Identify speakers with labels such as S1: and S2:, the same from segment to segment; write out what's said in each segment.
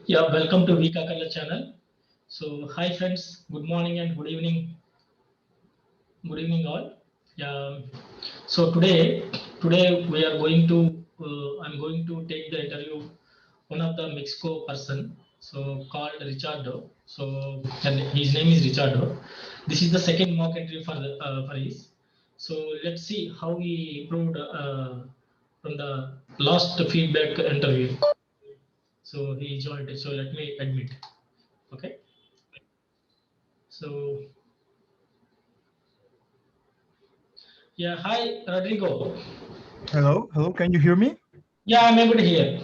S1: Yeah, welcome to Vkakarla channel. So, hi friends, good morning and good evening all. Yeah. So today we are going to, I'm going to take the interview one of the Mexico person, so called Richardo. So, and his name is Richardo. This is the second mock interview for his. So let's see how he improved from the last feedback interview. So he joined. So let me admit. Okay. So yeah, hi Rodrigo.
S2: Hello, hello. Can you hear me?
S1: Yeah, I'm able to hear.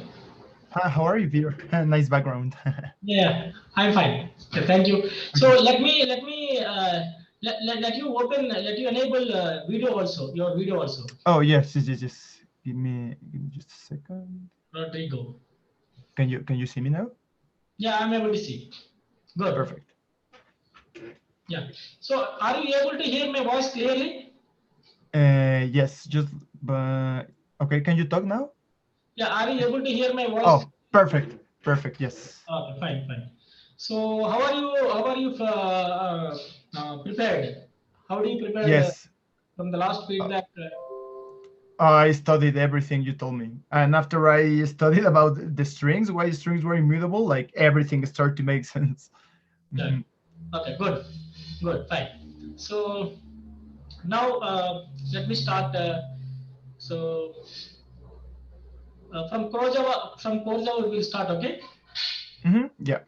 S2: How are you, Peter? Nice background.
S1: Yeah, I'm fine. Thank you. So
S2: Okay.
S1: let you open, let you enable video also, your video also,
S2: Oh yes, yes, yes, yes. Give me just a second.
S1: Rodrigo.
S2: Can you see me now?
S1: Yeah, I'm able to see. Good.
S2: Perfect.
S1: Yeah. So are you able to hear my voice clearly?
S2: Yes, just but okay. Can you talk now?
S1: Yeah, are you able to hear my voice?
S2: Oh, perfect, perfect. Yes,
S1: Okay, fine, fine. So how are you? How are you prepared? How do you prepared
S2: yes.
S1: from the last
S2: Uh,
S1: feedback?
S2: I studied everything you told me, and after I studied about the strings, why strings were immutable, like everything started to make sense.
S1: Yeah.
S2: Mhm.
S1: Okay, good, good, fine. So now let me start. So from core Java we will start. Okay.
S2: Yeah.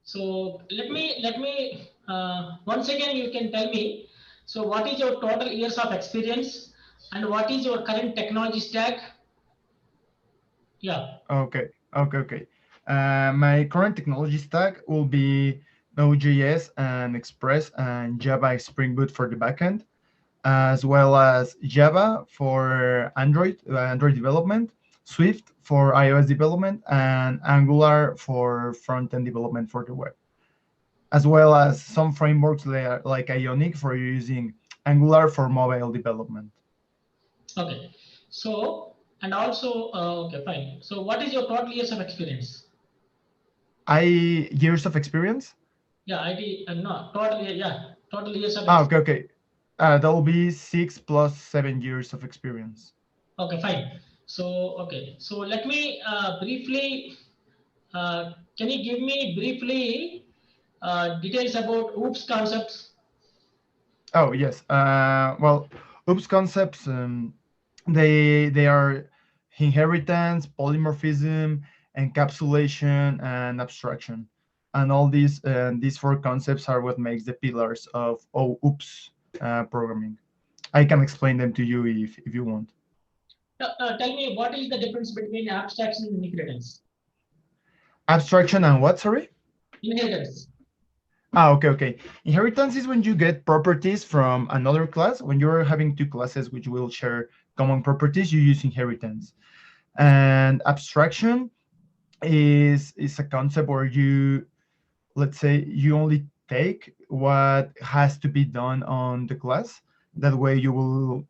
S1: So let me once again you can tell me. So what is your total years of experience and what is your current technology stack? Yeah.
S2: Okay, okay. My current technology stack will be Node.js and Express and Java Spring Boot for the backend, as well as Java for Android development, Swift for iOS development, and Angular for front-end development for the web, as well as some frameworks like Ionic for using Angular for mobile development.
S1: Okay. So and also okay fine. So what is your total years of experience?
S2: I years of experience.
S1: Yeah, IT no total yeah total years of
S2: Okay,
S1: experience.
S2: okay. That will be 6 plus 7 years of experience.
S1: Okay, fine. So okay, so let me briefly. Can you give me briefly details about OOPS concepts?
S2: Oh yes. Well, OOPS concepts. They are inheritance, polymorphism, encapsulation, and abstraction, and all these four concepts are what makes the pillars of OOPS programming. I can explain them to you if you want.
S1: Tell me what is the difference between abstraction and inheritance?
S2: Abstraction and what? Sorry.
S1: Inheritance.
S2: Okay, okay. Inheritance is when you get properties from another class. When you're having two classes which will share common properties, you use inheritance. And abstraction is a concept where you, let's say, you only take what has to be done on the class. That way you will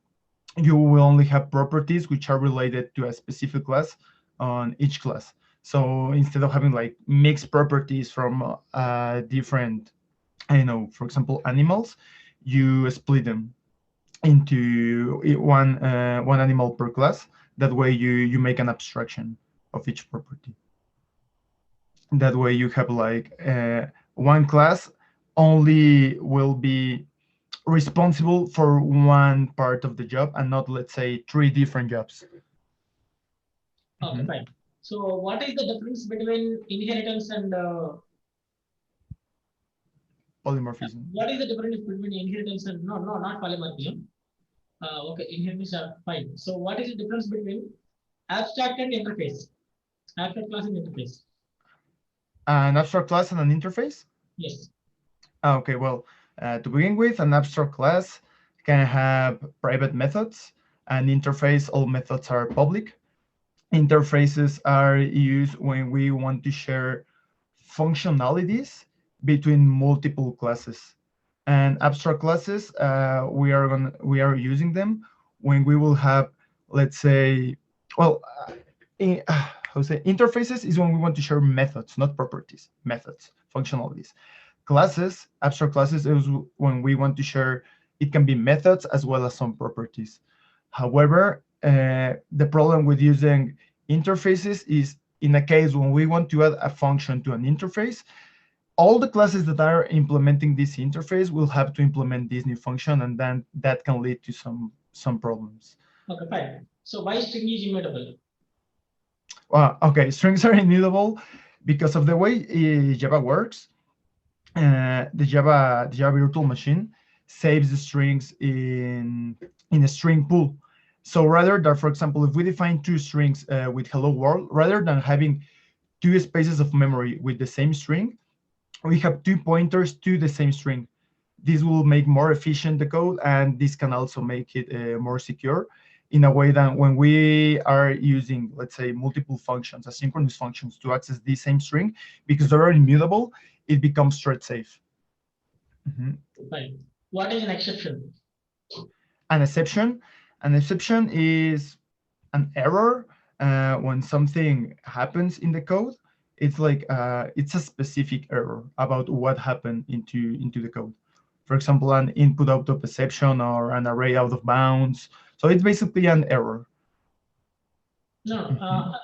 S2: only have properties which are related to a specific class on each class. So instead of having like mixed properties from different, I don't know, for example, animals, you split them into one animal per class. That way, you make an abstraction of each property. That way, you have like one class only will be responsible for one part of the job and not, let's say, three different jobs.
S1: Okay,
S2: Mhm.
S1: fine. So what is the difference between inheritance and
S2: Polymorphism.
S1: what is the difference between inheritance and no not polymorphism? Okay, inheritance are fine. So what is the difference between abstract and interface? Abstract class and interface.
S2: An abstract class and an interface.
S1: Yes.
S2: Okay, well, to begin with, an abstract class can have private methods. An interface, all methods are public. Interfaces are used when we want to share functionalities between multiple classes. And abstract classes, we are using them when we will have, let's say, well, how to say, interfaces is when we want to share methods, not properties, methods, functionalities. Classes, abstract classes, is when we want to share, it can be methods as well as some properties. However, the problem with using interfaces is in a case when we want to add a function to an interface, all the classes that are implementing this interface will have to implement this new function, and then that can lead to some problems.
S1: Okay, fine. So why string is immutable?
S2: Okay, strings are immutable because of the way Java works. The Java virtual machine saves the strings in a string pool. So rather than, for example, if we define two strings with hello world, rather than having two spaces of memory with the same string, we have two pointers to the same string. This will make more efficient the code, and this can also make it more secure in a way that when we are using, let's say, multiple functions, asynchronous functions to access the same string, because they're immutable, it becomes thread safe. Mhm.
S1: Fine. What is an exception?
S2: An exception, is an error when something happens in the code. It's like it's a specific error about what happened into the code. For example, an input out of exception or an array out of bounds. So it's basically an error.
S1: No.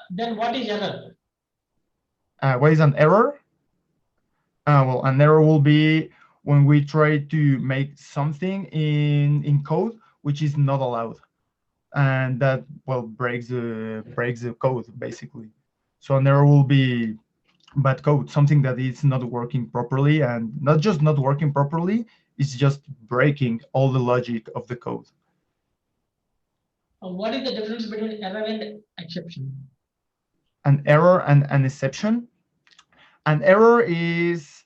S1: Then what is error?
S2: What is an error? Well, an error will be when we try to make something in code which is not allowed, and that, well, breaks the code basically. So an error will be bad code, something that is not working properly, and not just not working properly, it's just breaking all the logic of the code.
S1: What is the difference between error and exception?
S2: An error and an exception. An error is,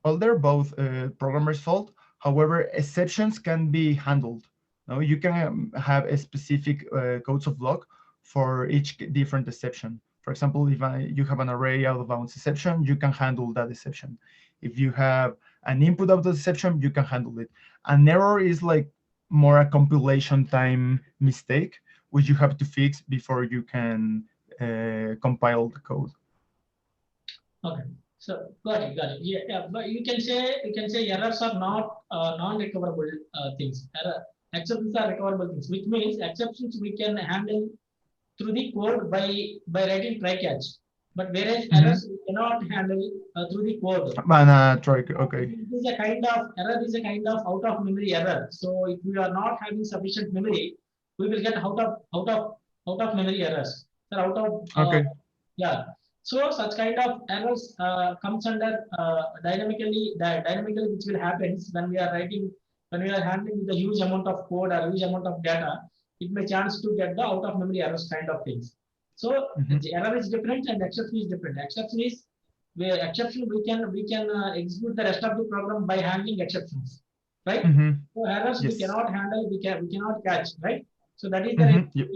S2: well, they're both programmer's fault. However, exceptions can be handled. No, you can have a specific codes of log for each different exception. For example, if you have an array out of bounds exception, you can handle that exception. If you have an input out of the exception, you can handle it. An error is like more a compilation time mistake, which you have to fix before you can compile the code.
S1: Okay. So got it, got it. Yeah, yeah. But you can say errors are not non-recoverable things. Exceptions are recoverable things, which means exceptions we can handle through the code by writing try catch. But whereas
S2: Mm-hmm.
S1: errors we cannot handle through the code.
S2: Try. Okay.
S1: It is a kind of error is a kind of out of memory error. So if we are not having sufficient memory, we will get out of memory errors. So out of
S2: Okay.
S1: yeah. So such kind of errors comes under dynamically, which will happen when we are writing, when we are handling with a huge amount of code or huge amount of data. It may chance to get the out of memory errors kind of things. So
S2: Mm-hmm.
S1: the error is different and exception is different. Exception is where exception we can execute the rest of the program by handling exceptions, right?
S2: Mm-hmm.
S1: So errors we
S2: Yes.
S1: cannot handle, we cannot catch, right? So that is the
S2: Mm-hmm.
S1: reason
S2: Yep.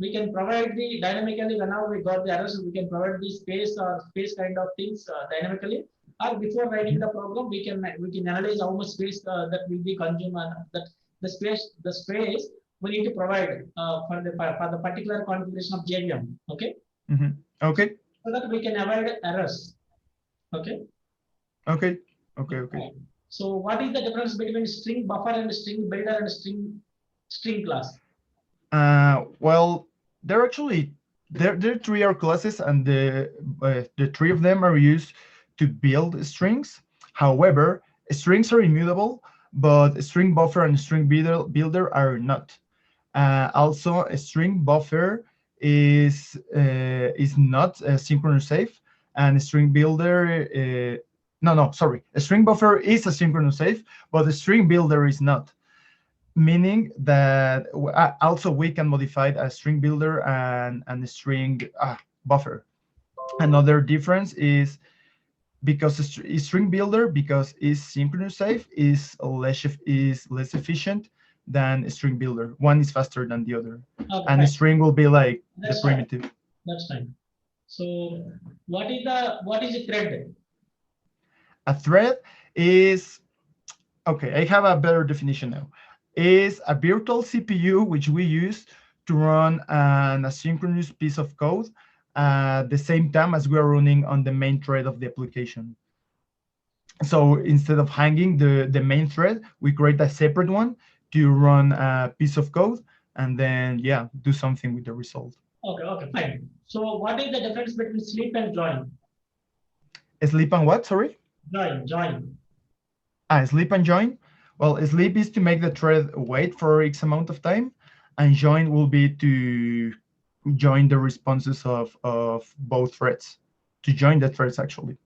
S1: we can provide the dynamically whenever we got the errors, we can provide the space or space kind of things dynamically. Or before writing
S2: Mm-hmm.
S1: the program, we can analyze how much space that will be consumed, and that the space we need to provide for the particular configuration of JVM. Okay,
S2: Mm-hmm. Okay.
S1: so that we can avoid errors. Okay.
S2: Okay. Okay.
S1: So what is the difference between string buffer and string builder and string class?
S2: Well, there actually there are three R classes, and the three of them are used to build strings. However, strings are immutable, but string buffer and string builder are not. Also, a string buffer is not synchronous safe, and a string builder. No, sorry. A string buffer is asynchronous safe, but a string builder is not. Meaning that also we can modify a string builder and a string buffer. Another difference is because a string builder, because it's synchronous safe, is less efficient than a string builder. One is faster than the other,
S1: Okay,
S2: and a
S1: fine.
S2: string will be like the
S1: That's fine.
S2: primitive.
S1: That's fine. So what is a thread?
S2: A thread is, okay, I have a better definition now. Is a virtual CPU which we use to run an asynchronous piece of code, at the same time as we are running on the main thread of the application. So instead of hanging the main thread, we create a separate one to run a piece of code and then, yeah, do something with the result.
S1: Okay, okay, fine. So what is the difference between sleep and join?
S2: Sleep and what? Sorry?
S1: Join.
S2: Sleep and join. Well, sleep is to make the thread wait for X amount of time, and join will be to join the responses of both threads, to join the threads actually.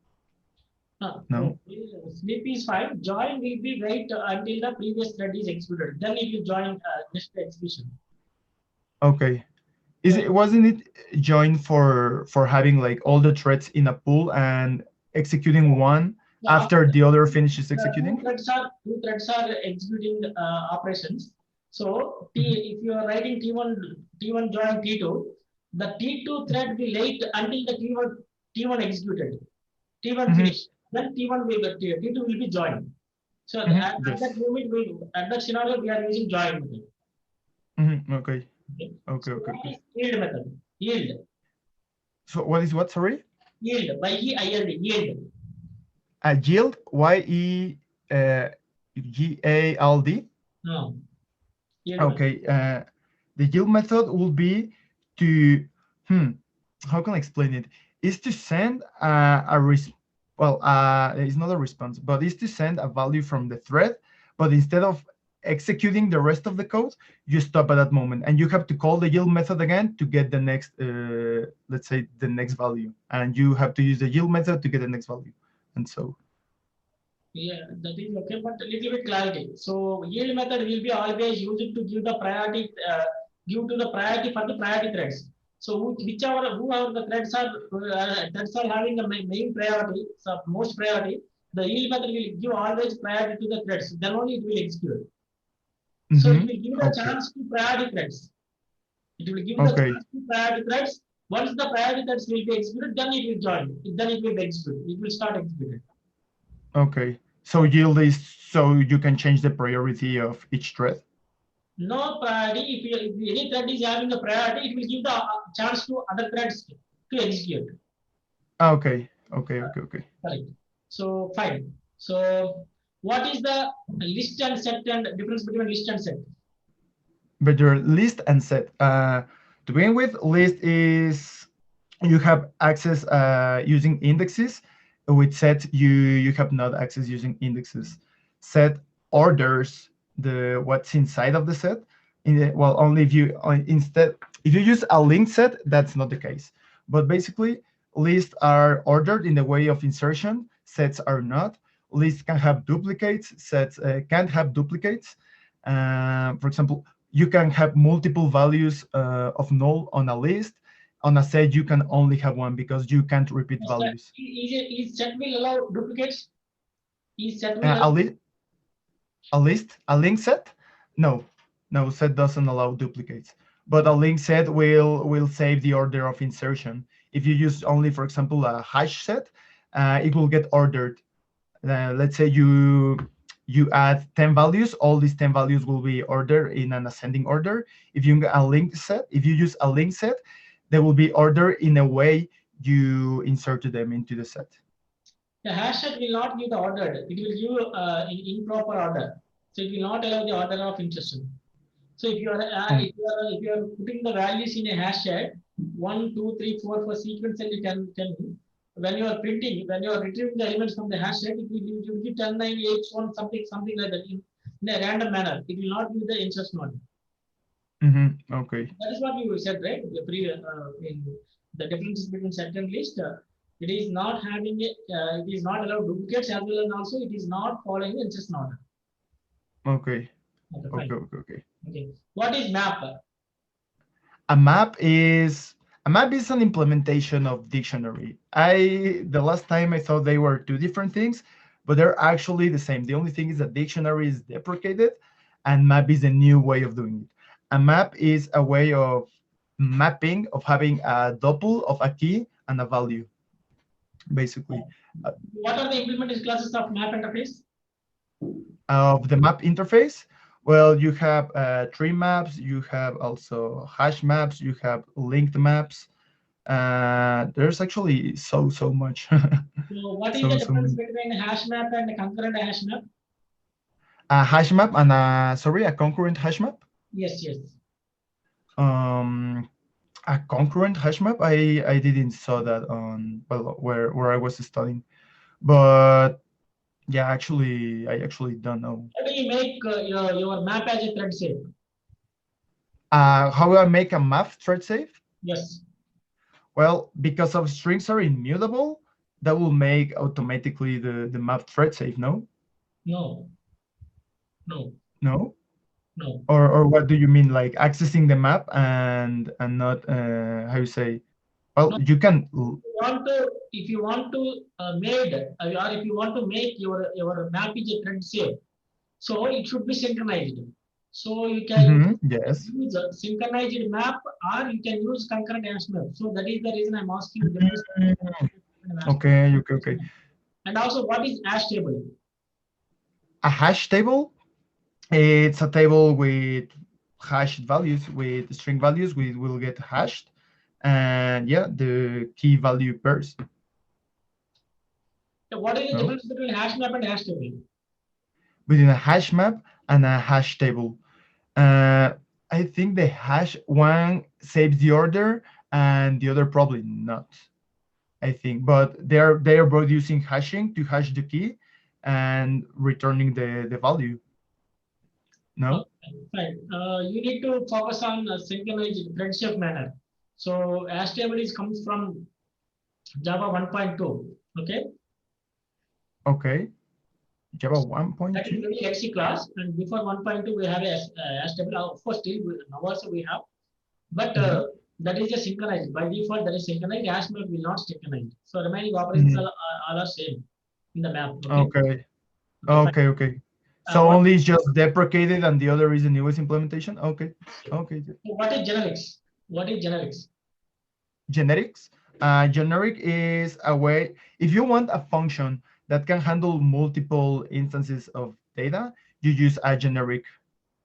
S2: No?
S1: Sleep is fine. Join will be wait until the previous thread is executed. Then it will join next execution.
S2: Okay. Wasn't it join for having like all the threads in a pool and executing one
S1: So
S2: after the other finishes executing?
S1: two threads are executing operations. So if you are writing T1 join T2, the T2 thread will wait until the T1 executed. T1 finished. Then T1 will T2 will be joined. So at that
S2: Yes.
S1: moment, at that scenario, we are using join method.
S2: Okay.
S1: Okay.
S2: Okay.
S1: So
S2: Okay.
S1: what
S2: Okay.
S1: is yield method? Yield.
S2: So what is what? Sorry.
S1: Yield. Y-E-I-L-D. Yield.
S2: Yield. YEGALD.
S1: No. Yield method.
S2: Okay. The yield method will be to how can I explain it? Is to send it's not a response, but is to send a value from the thread, but instead of executing the rest of the code, you stop at that moment, and you have to call the yield method again to get the next, let's say, the next value, and you have to use the yield method to get the next value, and so.
S1: Yeah, that is okay, but a little bit clarity. So yield method will be always used to give the priority, give to the priority for the priority threads. So whoever the threads are having the main priority, so most priority, the yield method will give always priority to the threads. Then only it will execute. So it will give the
S2: Okay.
S1: chance to priority threads. It will give the
S2: Okay.
S1: chance to priority threads. Once the priority threads will be executed, then it will join. Then it will be executed. It will start executing.
S2: Okay. So yield is so you can change the priority of each thread.
S1: No priority. If any thread is having a priority, it will give the chance to other threads to execute.
S2: Okay. Okay. Okay. Okay.
S1: Correct. So fine. So what is the list and set and difference between list and set?
S2: But your list and set. To begin with, list is you have access using indexes. With set, you have not access using indexes. Set orders the what's inside of the set. Well, only if you instead if you use a linked set, that's not the case. But basically, lists are ordered in the way of insertion. Sets are not. Lists can have duplicates. Sets can't have duplicates. For example, you can have multiple values of null on a list. On a set, you can only have one because you can't repeat values.
S1: Is set will allow duplicates? Is set will
S2: Uh,
S1: allow?
S2: a, li- a link set, no, no set doesn't allow duplicates. But a link set will save the order of insertion. If you use only, for example, a hash set, it will get ordered. Let's say you add 10 values, all these 10 values will be ordered in an ascending order. If you use a link set, they will be ordered in a way you inserted them into the set.
S1: The hash set will not give the ordered. It will give in improper order. So it will not allow the order of insertion. So if you are putting the values in a hash set, 1, 2, 3, 4 for sequentially 10, when you are printing, when you are retrieving the elements from the hash set, it will give 10, 9, 8, 1, something like that in a random manner. It will not give the insertion order.
S2: Okay.
S1: That is what you said, right? In the differences between set and list, it is not having it is not allowed duplicates as well, and also it is not following the insertion order.
S2: Okay.
S1: Okay,
S2: Okay.
S1: fine.
S2: Okay. Okay.
S1: Okay. What is map?
S2: A map is an implementation of dictionary. The last time I thought they were two different things, but they're actually the same. The only thing is that dictionary is deprecated and map is a new way of doing it. A map is a way of mapping, of having a tuple of a key and a value, basically.
S1: What are the implementation classes of map interface?
S2: Of the map interface, well, you have tree maps, you have also hash maps, you have linked maps. There's actually so much.
S1: So what is the
S2: So
S1: difference
S2: many.
S1: between hash map and concurrent hash map?
S2: A hash map and a concurrent hash map.
S1: Yes, yes.
S2: Um, a concurrent hash map. I didn't saw that on, well, where I was studying, but yeah, actually I actually don't know.
S1: How do you make your map as a thread safe?
S2: How do I make a map thread safe?
S1: Yes.
S2: Well, because of strings are immutable, that will make automatically the map thread safe. No,
S1: No. No.
S2: no.
S1: No.
S2: Or what do you mean, like accessing the map and not how you say? Well,
S1: No.
S2: you can.
S1: If you want to made or if you want to make your map is a thread safe, so it should be synchronized. So you can
S2: Yes.
S1: use a synchronized map or you can use concurrent hash map. So that is the reason I'm asking the difference
S2: Mm,
S1: between hash
S2: okay, okay, okay.
S1: map. And also, what is hash table?
S2: A hash table. It's a table with hashed values, with string values. We will get hashed, and yeah, the key value pairs.
S1: So what is the
S2: No,
S1: difference between hash map and hash table?
S2: within a hash map and a hash table. Uh, I think the hash one saves the order, and the other probably not. I think, but they are both using hashing to hash the key and returning the value. No.
S1: Okay, fine. You need to focus on synchronized thread safe manner. So hash table is comes from Java 1.2. Okay,
S2: Okay. Java
S1: that is
S2: 1.2.
S1: very legacy class, and before 1.2 we have a hash table. Of course, still now also we have, but
S2: Mhm,
S1: that is just synchronized. By default, that is synchronized. Hash map will not synchronize. So remaining operations
S2: mhm.
S1: all are same in the map. Okay,
S2: Okay.
S1: okay, fine.
S2: Okay. Okay. So
S1: What
S2: only is just deprecated and the other is the newest implementation. Okay. Okay.
S1: what is generics? What is generics?
S2: Generics. Generic is a way, if you want a function that can handle multiple instances of data, you use a generic.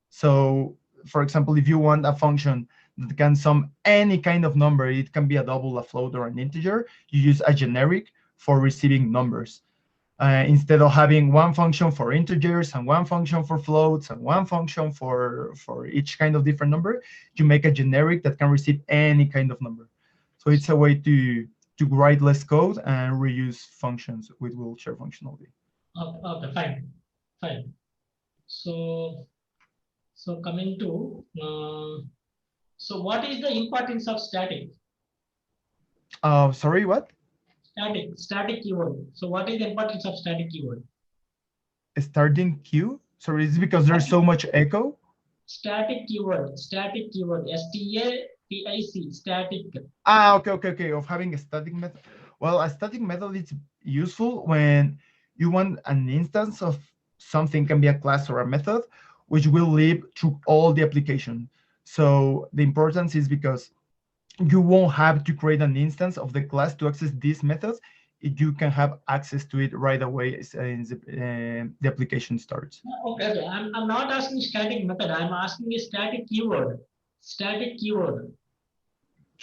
S2: So, for example, if you want a function that can sum any kind of number, it can be a double, a float, or an integer, you use a generic for receiving numbers. Instead of having one function for integers and one function for floats and one function for each kind of different number, you make a generic that can receive any kind of number. So it's a way to write less code and reuse functions with will share functionality.
S1: Okay, okay, fine, fine. So coming to so what is the importance of static?
S2: Sorry, what?
S1: Static keyword. So what is the importance of static keyword?
S2: Starting queue? Sorry, is it because there's
S1: Static,
S2: so much echo?
S1: static keyword. STATIC, static.
S2: Okay, okay, okay. Of having a static method. Well, a static method is useful when you want an instance of something, can be a class or a method, which will live through all the application. So the importance is because you won't have to create an instance of the class to access these methods. You can have access to it right away as the application starts.
S1: Okay, okay. I'm not asking static method. I'm asking a static keyword. Static keyword.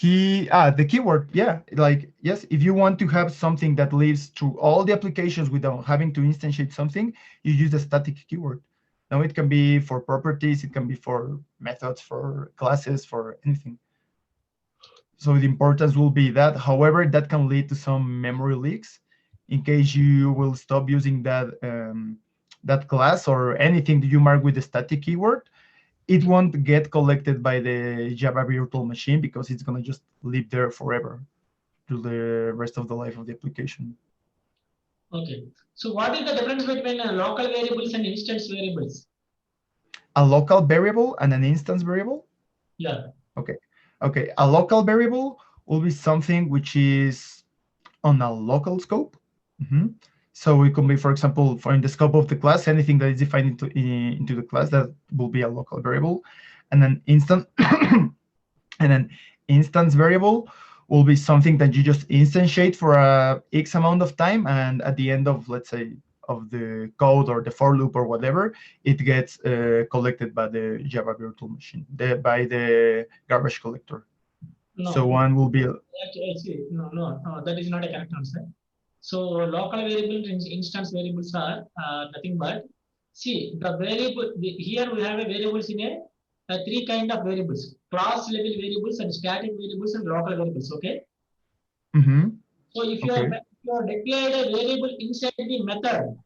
S2: The keyword, yeah, like yes, if you want to have something that lives through all the applications without having to instantiate something, you use a static keyword. Now it can be for properties, it can be for methods, for classes, for anything. So the importance will be that. However, that can lead to some memory leaks in case you will stop using that class or anything that you mark with the static keyword. It won't get collected by the Java virtual machine because it's going to just live there forever through the rest of the life of the application.
S1: Okay. So what is the difference between local variables and instance variables?
S2: A local variable and an instance variable.
S1: Yeah.
S2: Okay. Okay. A local variable will be something which is on a local scope. Mhm. So it could be, for example, for in the scope of the class, anything that is defined into the class, that will be a local variable. And an instant and an instance variable will be something that you just instantiate for a X amount of time, and at the end of, let's say, of the code or the for loop or whatever, it gets collected by the Java virtual machine, by the garbage collector. So
S1: No,
S2: one will be.
S1: actually, no, that is not a correct answer. So local variables, instance variables are nothing but, see, the variable, here we have a variables in a three kind of variables: class level variables and static variables and local variables. Okay.
S2: Mm-hmm.
S1: So
S2: Okay.
S1: if you are declared a variable inside the method,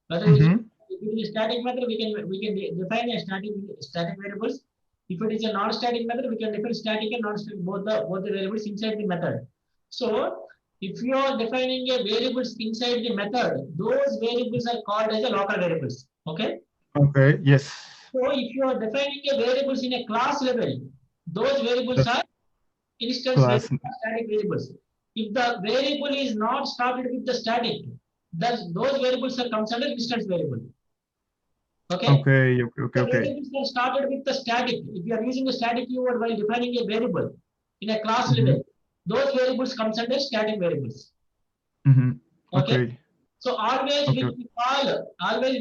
S1: whether it is,
S2: Mm-hmm.
S1: if it is a static method, we can define a static variables. If it is a non-static method, we can define static and non-static both the variables inside the method. So if you are defining a variables inside the method, those variables are called as a local variables. Okay.
S2: Okay. Yes.
S1: So if you are defining a variables in a class level, those variables
S2: That's
S1: are instance
S2: class.
S1: variables, static variables. If the variable is not started with the static, those variables are considered instance variable. Okay.
S2: Okay. Okay. Okay.
S1: The
S2: Okay.
S1: variables are started with the static. If you are using a static keyword while defining a variable in a class
S2: Mm-hmm.
S1: level, those variables comes under static variables.
S2: Mm-hmm.
S1: Okay.
S2: Okay.
S1: So
S2: Okay.
S1: always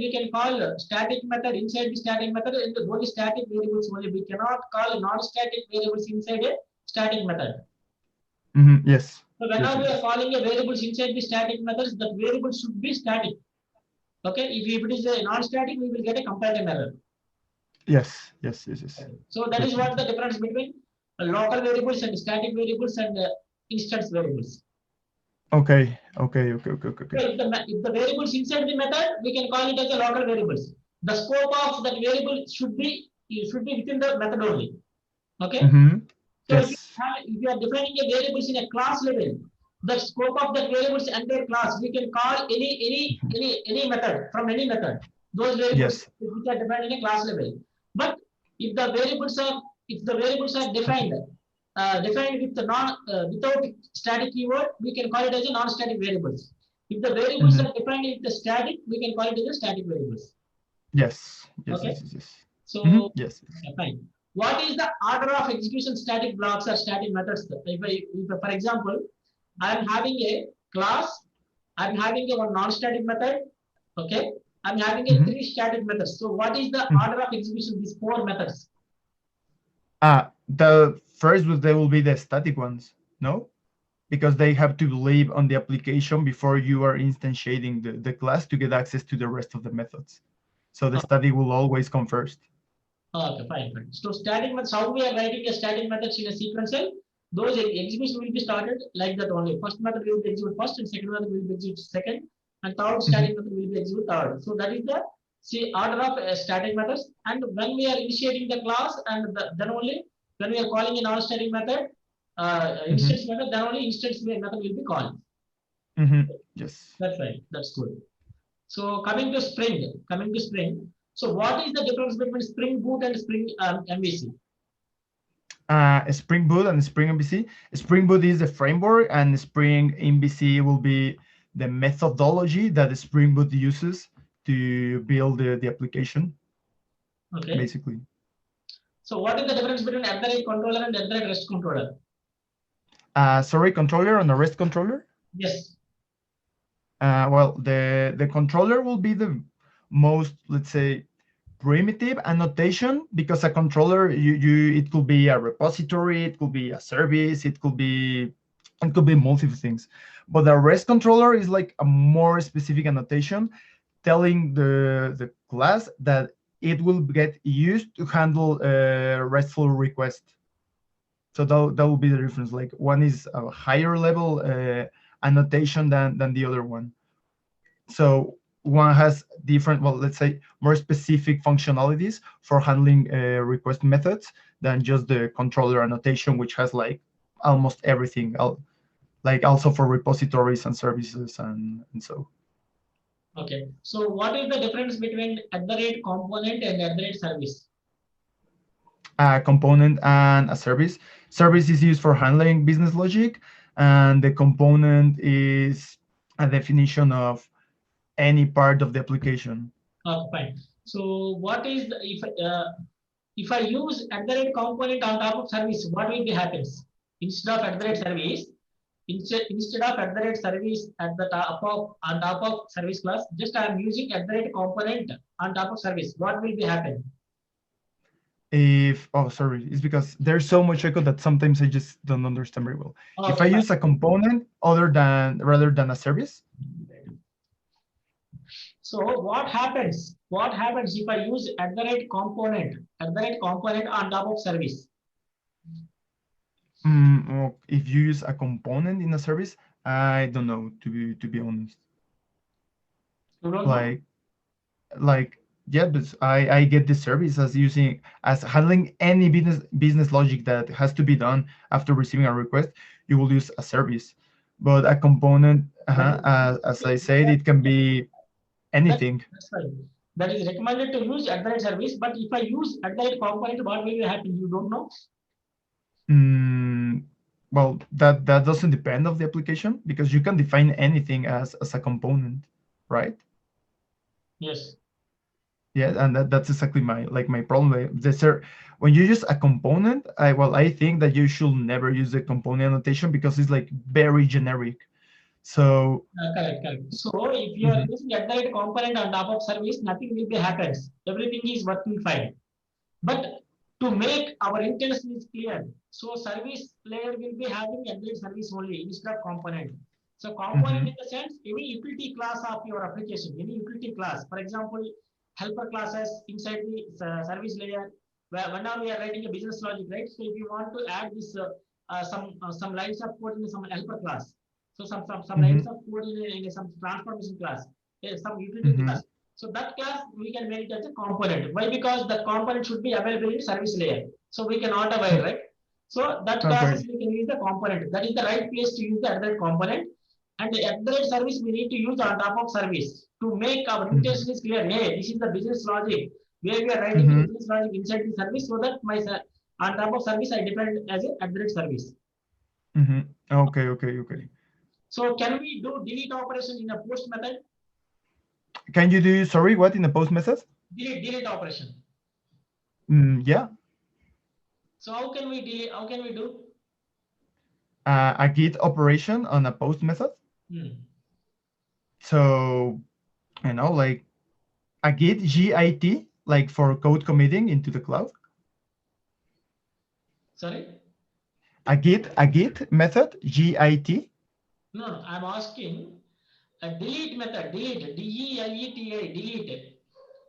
S1: we can call static method inside the static method and the only static variables only. We cannot call non-static variables inside a static method.
S2: Mm-hmm. Yes.
S1: So
S2: Yes.
S1: whenever
S2: Yes.
S1: we are
S2: Yes.
S1: calling a variables inside the static methods, that variable should be static. Okay, if it is a non-static, we will get a comparative error.
S2: Yes. Yes. Yes. Yes.
S1: Okay. So that is what the
S2: Definitely.
S1: difference between local variables and static variables and instance variables.
S2: Okay. Okay. Okay. Okay. Okay.
S1: So
S2: Okay.
S1: if the variables inside the method, we can call it as a local variables. The scope of that variable should be within the method only. Okay.
S2: Mm-hmm.
S1: So
S2: Yes.
S1: if you are defining a variables in a class level, the scope of that variables entire class, we can call
S2: Mhm.
S1: any method from any method. Those variables
S2: Yes.
S1: which are defined in a class level. But if the variables are if the variables are
S2: Static.
S1: defined with the non without static keyword, we can call it as a non-static variables. If the variables
S2: Mm-hmm.
S1: are defined with the static, we can call it as a static variables.
S2: Yes. Yes.
S1: Okay.
S2: Yes. Yes. Yes. Mm-hmm.
S1: So,
S2: Yes. Yes.
S1: fine. What is the order of execution static blocks or static methods? If for example, I am having a class, I'm having a one non-static method, okay? I'm having a
S2: Mm-hmm.
S1: three static methods. So what is the
S2: Mm-hmm.
S1: order of execution? These four methods.
S2: The first they will be the static ones. No, because they have to live on the application before you are instantiating the class to get access to the rest of the methods. So the
S1: Oh,
S2: static will always come first.
S1: okay, fine. So static methods, how we are writing a static methods in a sequential, those execution will be started like that only. First method will be executed first, and second method will be executed second, and third
S2: Mm-hmm.
S1: static method will be executed third. So that is the see order of static methods. And when we are initiating the class, and then only when we are calling a non-static method,
S2: Mm-hmm.
S1: instance method, then only instance method will be called.
S2: Mm-hmm. Yes.
S1: That's right. That's good. So coming to Spring. So what is the difference between Spring Boot and Spring MVC?
S2: Spring Boot and Spring MVC. Spring Boot is the framework, and Spring MVC will be the methodology that the Spring Boot uses to build the application,
S1: Okay.
S2: basically.
S1: So what is the difference between at the rate controller and at the rate rest controller?
S2: Sorry, controller and a REST controller.
S1: Yes.
S2: Well, the controller will be the most, let's say, primitive annotation, because a controller, it could be a repository, it could be a service, it could be multiple things. But the REST controller is like a more specific annotation telling the class that it will get used to handle a RESTful request. So that will be the difference. Like one is a higher level annotation than the other one. So one has different, well, let's say more specific functionalities for handling request methods than just the controller annotation, which has like almost everything, like also for repositories and services and so.
S1: Okay. So what is the difference between at the rate component and at the rate service?
S2: A component and a service. Service is used for handling business logic, and the component is a definition of any part of the application.
S1: Okay, fine. So what is the, if I use at the rate component on top of service, what will be happens? Instead of at the rate service, instead of at the rate service at the top of on top of service class, just I am using at the rate component on top of service. What will be happen?
S2: If oh sorry, it's because there's so much echo that sometimes I just don't understand very well. If I
S1: Okay, fine.
S2: use a component other than rather than a service,
S1: So what happens? What happens if I use at the rate component on top of service?
S2: or if you use a component in a service, I don't know to be honest.
S1: You don't know?
S2: Like like yeah, but I get the service as using as handling any business logic that has to be done after receiving a request. You will use a service, but a component,
S1: That
S2: as I said, it can be
S1: that
S2: anything.
S1: that's fine. That is recommended to use at the rate service. But if I use at the rate component, what will happen? You don't know.
S2: Mm, well, that doesn't depend of the application because you can define anything as a component, right?
S1: Yes.
S2: Yeah, and that's exactly my problem. When you use a component, I think that you should never use the component annotation because it's like very generic. So
S1: Correct, correct. So if you are
S2: mhm,
S1: using at the rate component on top of service, nothing will be happens. Everything is working fine. But to make our intention is clear, so service layer will be having embedded service only instead of component. So component
S2: mhm,
S1: in the sense any utility class of your application, any utility class. For example, helper classes inside the service layer. Where whenever we are writing a business logic, right? So if you want to add this some lines of code in some helper class, so some lines
S2: mhm,
S1: of code in some transformation class, some utility
S2: mhm.
S1: class. So that class we can make it as a component. Why? Because the component should be available in service layer. So we can auto-wire, right? So that classes
S2: Okay.
S1: we can use the component. That is the right place to use the other component. And the other service we need to use on top of service to make our
S2: Mhm,
S1: intention is clear. Hey, this is the business logic where we are writing the
S2: mhm,
S1: business logic inside the service so that my on top of service I depend as a other service.
S2: mhm. Okay, okay, okay.
S1: So can we do delete operation in a post method?
S2: Can you do sorry what in the post method?
S1: Delete operation.
S2: Yeah,
S1: So how can we delete? How can we do?
S2: a git operation on a post method.
S1: Hmm.
S2: So like a git like for code committing into the cloud.
S1: Sorry.
S2: A git method git
S1: No, no, I'm asking a delete method, delete, D-E-L-E-T-A, delete,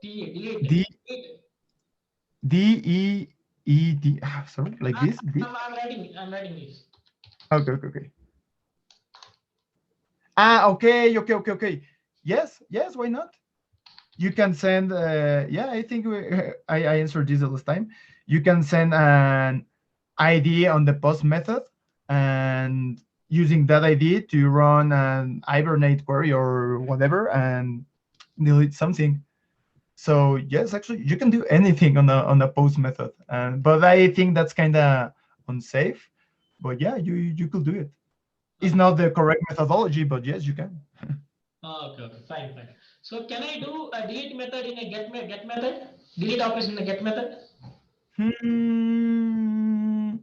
S2: d
S1: delete.
S2: d-e-e-d sorry like this d
S1: I'm writing this.
S2: okay, okay, okay. Okay. Yes, why not? You can send yeah, I think I answered this the last time. You can send an ID on the post method and using that ID to run an hibernate query or whatever and delete something. So yes, actually you can do anything on a post method, but I think that's kind of unsafe. But yeah, you could do it. It's
S1: Okay.
S2: not the correct methodology, but yes, you can.
S1: Okay, okay, fine, fine. So can I do a delete method in a get method? Delete operation in a get method?
S2: Hmm.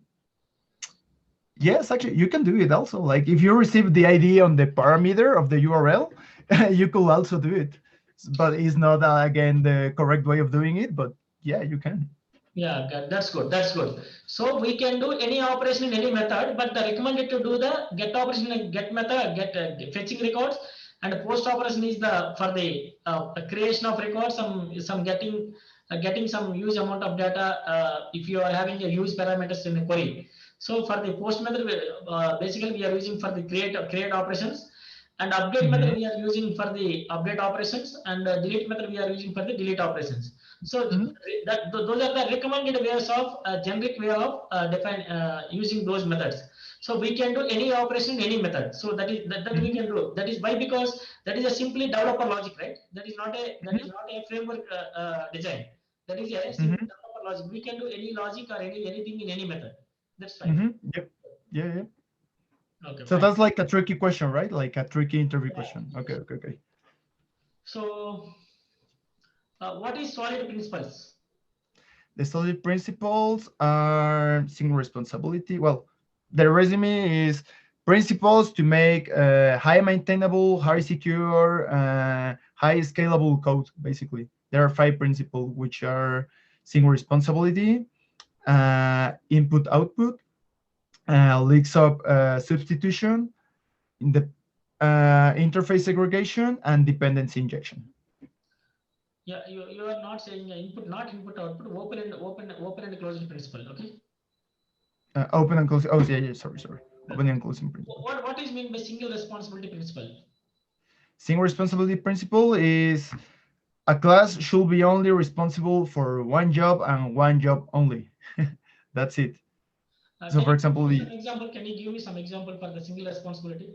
S2: Yes, actually, you can do it also. Like if you receive the ID on the parameter of the URL, you could also do it. But it's not again the correct way of doing it. But yeah, you can.
S1: Yeah, that's good. That's good. So we can do any operation in any method, but the recommended to do the get operation in get method, get fetching records, and the post operation is the for the creation of records. Some getting some huge amount of data. If you are having a huge parameters in a query, so for the post method, basically we are using for the create operations, and update method
S2: Hmm.
S1: we are using for the update operations, and delete method we are using for the delete operations. So
S2: Hmm.
S1: those are the recommended ways of generic way of define using those methods. So we can do any operation in any method. So that we
S2: Hmm.
S1: can do. That is why because that is a simply developer logic, right? That is
S2: Hmm.
S1: not a framework design. That is a simple
S2: Hmm.
S1: developer logic. We can do any logic or anything in any method. That's fine.
S2: Hmm. Yep. Yeah, yeah.
S1: Okay,
S2: So
S1: fine.
S2: that's like a tricky question, right? Like a tricky interview question. Okay, okay, okay.
S1: So what is solid principles?
S2: The solid principles are single responsibility. Well, the resume is principles to make high maintainable, high secure, high scalable code. Basically, there are five principles which are single responsibility, input output, leaks up substitution, in the interface segregation, and dependency injection.
S1: Yeah, you are not saying input, not input output, open and closed principle. Okay.
S2: Open and closing. Oh, yeah, yeah. Sorry. Open and closing principle.
S1: What is mean by single responsibility principle?
S2: Single responsibility principle is a class should be only responsible for one job and one job only. That's it. So,
S1: Can
S2: for
S1: you give
S2: example,
S1: me some example? Can you give me some example for the single responsibility?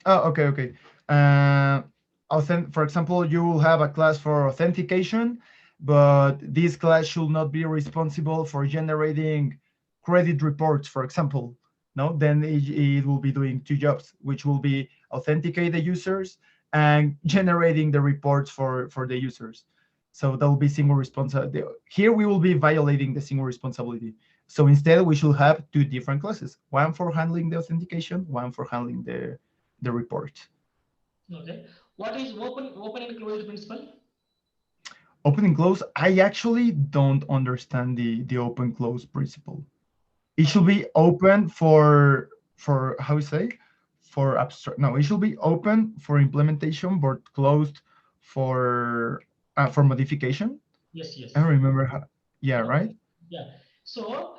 S2: oh, okay. Uh, for example, you will have a class for authentication, but this class should not be responsible for generating credit reports, for example. No, then it will be doing two jobs, which will be authenticate the users and generating the reports for the users. So that will be single responsibility. Here we will be violating the single responsibility. So instead, we should have two different classes: one for handling the authentication, one for handling the report.
S1: Okay. What is open and closed principle?
S2: Open and close. I actually don't understand the open close principle. It should
S1: Okay.
S2: be open for how you say for abstract. No, it should be open for implementation, but closed for modification.
S1: Yes,
S2: I don't
S1: yes.
S2: remember how. Yeah,
S1: Yeah.
S2: right.
S1: Yeah. So,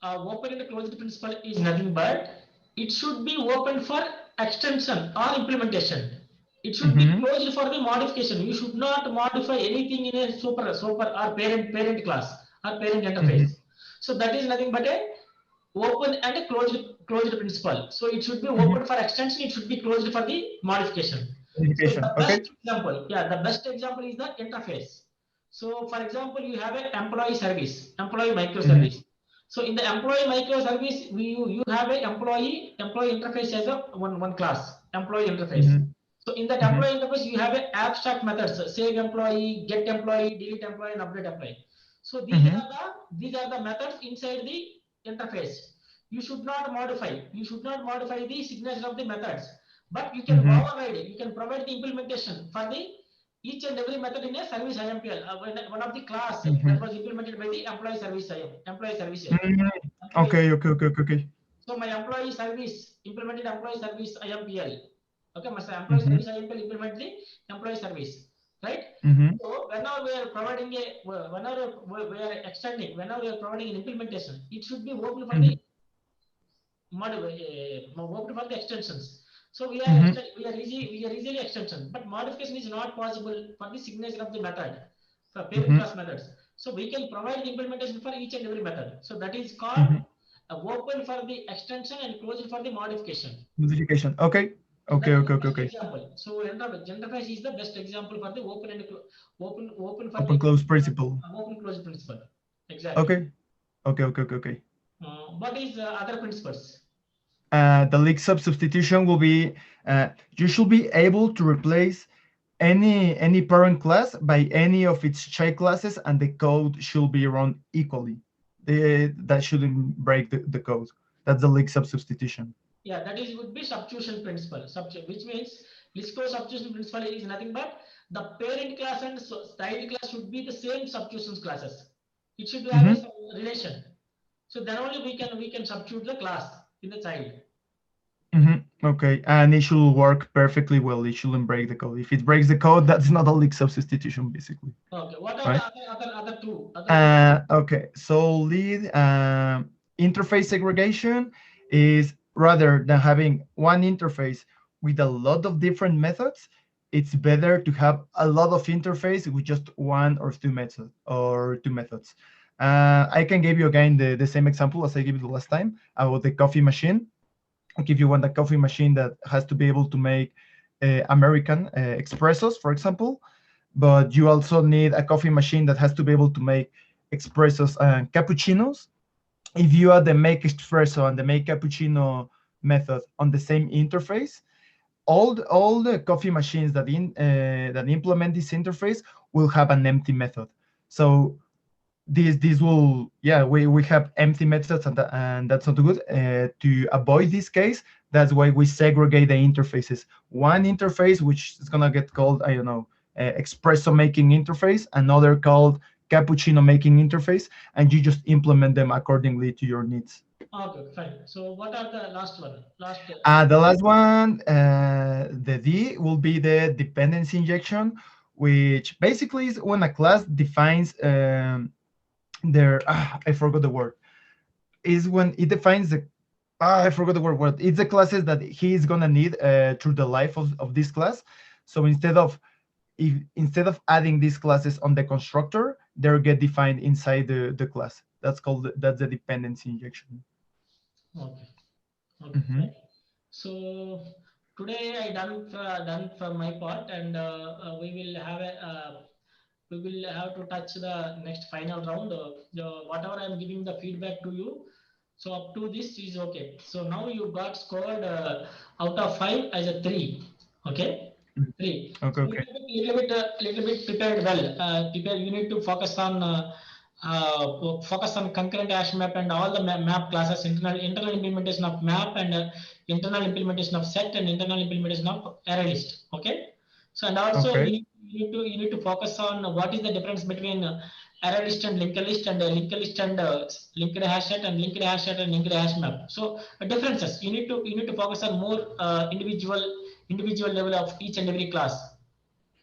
S1: open and closed principle is nothing but it should be open for extension or implementation. It should be
S2: Mm-hmm.
S1: closed for the modification. You should not modify anything in a super or parent class or parent
S2: Mm-hmm.
S1: interface. So that is nothing but a open and closed principle. So it should be
S2: Mm-hmm.
S1: open for extension. It should be closed for the modification. So
S2: Modification.
S1: the best
S2: Okay.
S1: example, yeah, the best example is the interface. So for example, you have an employee service, employee
S2: Mm-hmm.
S1: microservice. So in the employee microservice, you have a employee interface as a one class, employee interface.
S2: Mm-hmm.
S1: So in that
S2: Mm-hmm.
S1: employee interface, you have a abstract methods, save employee, get employee, delete employee, and update employee. So
S2: Mm-hmm.
S1: these are the methods inside the interface. You should not modify. You should not modify the signature of the methods, but you can
S2: Mm-hmm.
S1: override it. You can provide the implementation for the each and every method in a service IMPL. One of the class that
S2: Mm-hmm.
S1: was implemented by the employee service employee services.
S2: Mm-hmm.
S1: Employee.
S2: Okay.
S1: So my employee service implemented employee service IMPL. Okay, my employee
S2: Mm-hmm.
S1: service IMPL implement the employee service, right?
S2: Mm-hmm.
S1: So whenever we are providing whenever we are extending, whenever we are providing an implementation, it should be open for
S2: Mm-hmm.
S1: the open for the extensions. So
S2: Mm-hmm.
S1: we are easily extension, but modification is not possible for the signature of the method for parent
S2: Mm-hmm.
S1: class methods. So we can provide the implementation for each and every method. So that is called
S2: Mm-hmm.
S1: open for the extension and closed for the modification.
S2: Modification. Okay.
S1: So that is the best
S2: Okay.
S1: example. So interface is the best example for the open for
S2: Open
S1: the
S2: close principle.
S1: open closed principle. Exactly.
S2: Okay. Okay.
S1: What is other principles?
S2: The leak substitution will be you should be able to replace any parent class by any of its child classes, and the code should be run equally. That shouldn't break the code. That's the leak substitution.
S1: Yeah, that is would be substitution principle. Which means Lisco substitution principle is nothing but the parent class and child class should be the same substitution classes. It should have a
S2: Mm-hmm.
S1: some relation. So then only we can substitute the class in the child.
S2: Mm-hmm. Okay, and it should work perfectly well. It shouldn't break the code. If it breaks the code, that's not a leak substitution, basically,
S1: Okay. What are the
S2: right?
S1: other two?
S2: Okay, so lead interface segregation is rather than having one interface with a lot of different methods, it's better to have a lot of interface with just one or two methods. I can give you again the same example as I gave you the last time about the coffee machine. I'll give you a coffee machine that has to be able to make American espressos, for example, but you also need a coffee machine that has to be able to make espressos and cappuccinos. If you add the make espresso and the make cappuccino method on the same interface, all the coffee machines that implement this interface will have an empty method. So this will, yeah, we have empty methods, and that's not good. To avoid this case, that's why we segregate the interfaces. One interface which is gonna get called, I don't know, espresso making interface, another called cappuccino making interface, and you just implement them accordingly to your needs.
S1: Okay, fine. So what are the last one? Last
S2: The last one, the D, will be the dependency injection, which basically is when a class defines their, I forgot the word, is when it defines the, I forgot the word. What it's the classes that he is gonna need through the life of this class. So instead of adding these classes on the constructor, they get defined inside the class. That's the dependency injection.
S1: okay. Okay,
S2: Hmm.
S1: fine. So today I done from my part, and we will have to touch the next final round. Whatever I'm giving the feedback to you, so up to this is okay. So now you got scored out of five as a three. Okay, three.
S2: Okay,
S1: So
S2: okay,
S1: little bit prepared well. Prepare. You need to focus on concurrent hash map and all the map classes, internal implementation of map, and internal implementation of set, and internal implementation of array list. Okay. So and also
S2: okay,
S1: you need to focus on what is the difference between array list and linked list, and linked list and linked hash set, and linked hash set and linked hash map. So differences you need to focus on more individual level of each and every class.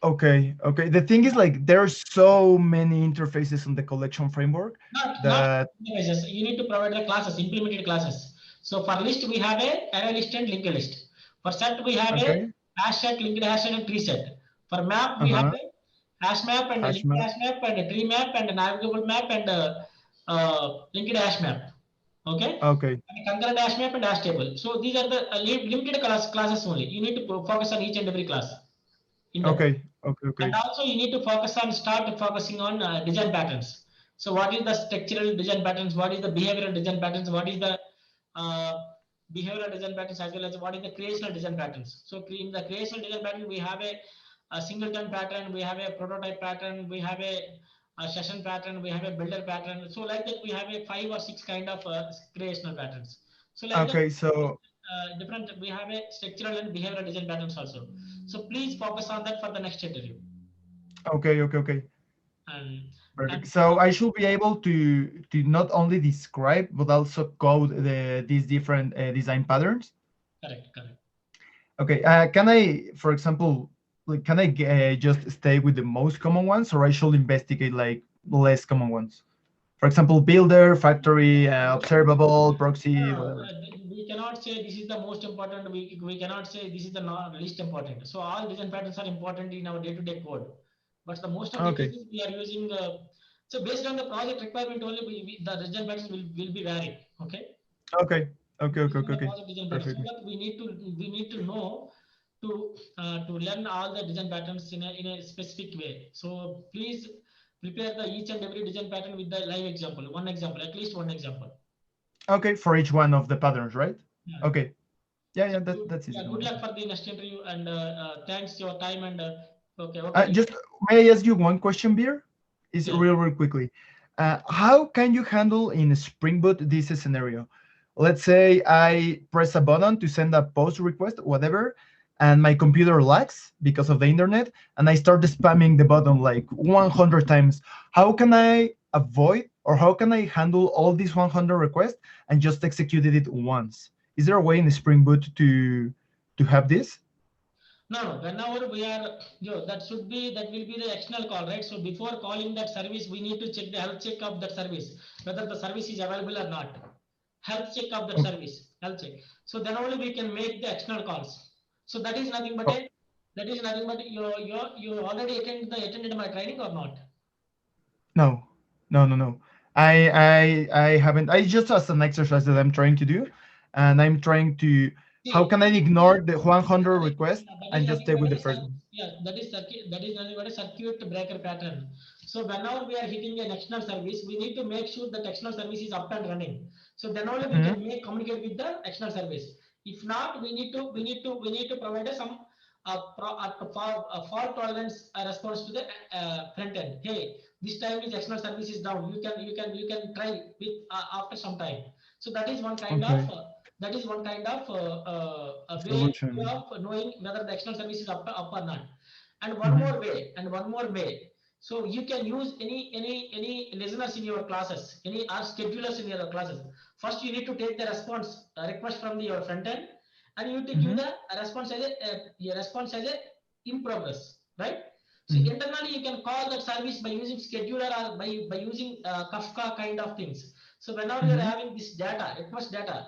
S2: okay, okay. The thing is, like, there are so many interfaces on the collection framework
S1: Not
S2: that.
S1: databases. You need to provide the classes, implemented classes. So for list we have a array list and linked list. For set we have a
S2: Okay.
S1: hash set, linked hash set, and tree set. For map we have
S2: Uh-huh.
S1: a hash map and a
S2: Hash
S1: linked
S2: map.
S1: hash map and a tree map and a navigable map and linked hash map. Okay.
S2: Okay,
S1: And a concurrent hash map and hash table. So these are the limited classes only. You need to focus on each and every class in depth.
S2: okay, okay,
S1: And
S2: okay,
S1: also you need to start focusing on design patterns. So what is the structural design patterns? What is the behavioral design patterns? What is the uh, behavioral design patterns, as well as what is the creational design patterns? So in the creational design pattern, we have a singleton pattern, we have a prototype pattern, we have a session pattern, we have a builder pattern. So like that, we have a five or six kind of creational patterns. So like that,
S2: okay. So
S1: different. We have a structural and behavioral design patterns also. So please focus on that for the next interview.
S2: okay, okay, okay.
S1: And
S2: Perfect.
S1: and
S2: So I should be able to not only describe but also code these different design patterns.
S1: correct, correct.
S2: Okay. Can I, for example, like, can I just stay with the most common ones, or I should investigate like less common ones? For example, builder, factory, observable,
S1: No,
S2: proxy,
S1: no,
S2: whatever.
S1: we cannot say this is the most important. We cannot say this is the not least important. So all design patterns are important in our day-to-day code. But the most of the
S2: Okay.
S1: cases we are using. So based on the project requirement only, the design patterns will be varied. Okay.
S2: Okay. Okay. Okay.
S1: Based on
S2: Okay.
S1: the
S2: Okay.
S1: project design patterns, so
S2: Perfect.
S1: that we need to know to learn all the design patterns in a specific way. So please prepare the each and every design pattern with the live example, one example, at least one example.
S2: Okay. For each one of the patterns, right?
S1: Yeah.
S2: Okay. Yeah.
S1: So
S2: Yeah. That's easy
S1: yeah,
S2: for
S1: good
S2: me.
S1: luck for the next interview, and thanks your time, and okay,
S2: Just may I ask you one question, Beer? Is
S1: yeah.
S2: real quickly. How can you handle in Spring Boot this scenario? Let's say I press a button to send a post request, whatever, and my computer lags because of the internet, and I start spamming the button like 100 times. How can I avoid, or how can I handle all these 100 requests and just execute it once? Is there a way in Spring Boot to have this?
S1: No, no. Whenever we are, that should be that will be the external call, right? So before calling that service, we need to check the health check of that service, whether the service is available or not. Health check of that
S2: Oh,
S1: service, health check. So then only we can make the external calls. So
S2: oh,
S1: that is nothing but you already attended my training or not?
S2: no, no, no, no. I haven't. I just as an exercise that I'm trying to do, and I'm trying to. How
S1: See,
S2: can I ignore the 100 requests
S1: that
S2: and
S1: is
S2: just
S1: nothing
S2: stay
S1: but
S2: with
S1: a
S2: the first one?
S1: that is that is nothing but a circuit breaker pattern. So whenever we are hitting an external service, we need to make sure that external service is up and running. So then only we
S2: Hmm.
S1: can communicate with the external service. If not, we need to provide some fault tolerance response to the front end. Hey, this time is external service is down. You can try with after some time. So
S2: Okay.
S1: that is one kind of a way
S2: Solution.
S1: of knowing whether the external service is up or not. And
S2: Hmm.
S1: one more way. So you can use any listeners in your classes, any or schedulers in your classes. First, you need to take the response request from your front end, and you need to give
S2: Mm-hmm.
S1: the response as a response as a in progress, right? So
S2: Mm-hmm.
S1: internally, you can call that service by using scheduler or by using Kafka kind of things. So whenever you are
S2: Mm-hmm.
S1: having this data, request data,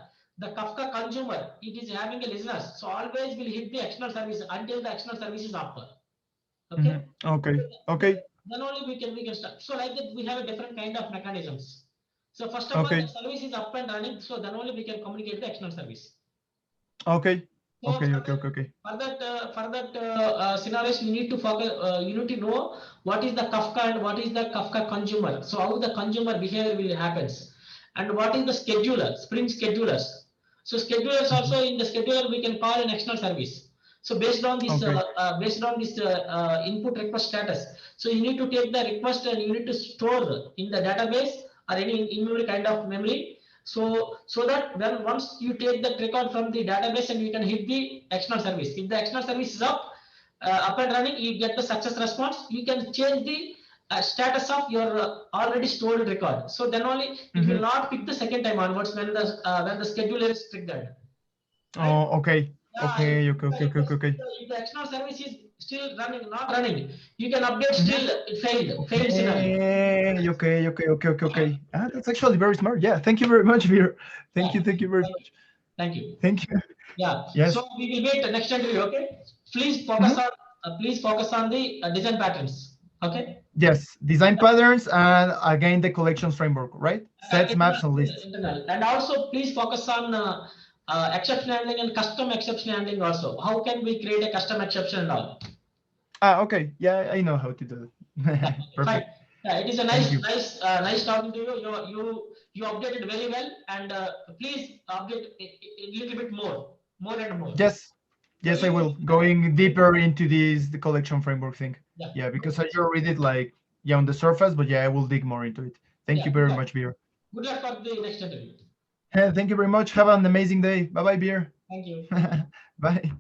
S1: the Kafka consumer, it is having a listeners. So always will hit the external service until the external service is up.
S2: Mm-hmm.
S1: Okay.
S2: Okay.
S1: then,
S2: Okay.
S1: then only we can start. So like that, we have a different kind of mechanisms. So first of all, the
S2: Okay.
S1: service is up and running. So then only we can communicate the external service.
S2: Okay.
S1: So
S2: Okay. Okay. Okay. Okay.
S1: for that scenarios, you need to focus. You need to know what is the Kafka and what is the Kafka consumer. So how the consumer behavior will happens, and what is the scheduler, Spring schedulers. So schedulers
S2: Mm-hmm.
S1: also in the scheduler we can call an external service. So
S2: Okay.
S1: based on this input request status, so you need to take the request and you need to store in the database or any in-memory kind of memory. So that when once you take that record from the database and you can hit the external service. If the external service is up and running, you get the success response. You can change the status of your already stored record. So then only it
S2: Mm-hmm.
S1: will not pick the second time onwards when the scheduler is triggered, right?
S2: Oh, okay.
S1: Yeah,
S2: Okay. Okay. Okay. Okay. Okay.
S1: if the external service is still running, not running, you can update
S2: Mm-hmm.
S1: still it failed scenario.
S2: Okay. Okay. Okay. Okay. Okay. Okay. Ah, that's actually very smart. Yeah. Thank you very much, Vir.
S1: Yeah,
S2: Thank you. Thank you very
S1: thank you.
S2: much.
S1: Thank you.
S2: Thank you.
S1: Yeah.
S2: Yes.
S1: So we will wait the next interview. Okay.
S2: Mm-hmm.
S1: Please focus on the design patterns. Okay.
S2: Yes. Design patterns and again the collections framework, right? Sets,
S1: Internal,
S2: maps, and lists.
S1: internal, and also please focus on exception handling and custom exception handling. Also, how can we create a custom exception and all?
S2: Ah, okay. Yeah, I know how to do
S1: Yeah,
S2: it.
S1: okay, fine.
S2: Perfect.
S1: Yeah, it is a
S2: Thank you.
S1: nice talking to you. You updated very well, and please update a little bit more and more.
S2: Yes.
S1: Yeah,
S2: Yes, I will. Going deeper into this the collection framework thing.
S1: yeah,
S2: Yeah, because I just read it like yeah on the surface, but yeah, I will dig more into it. Thank
S1: yeah.
S2: you very much, Beer.
S1: Good luck for the next interview.
S2: Thank you very much. Have an amazing day. Bye bye, Beer.
S1: Thank you.
S2: Bye.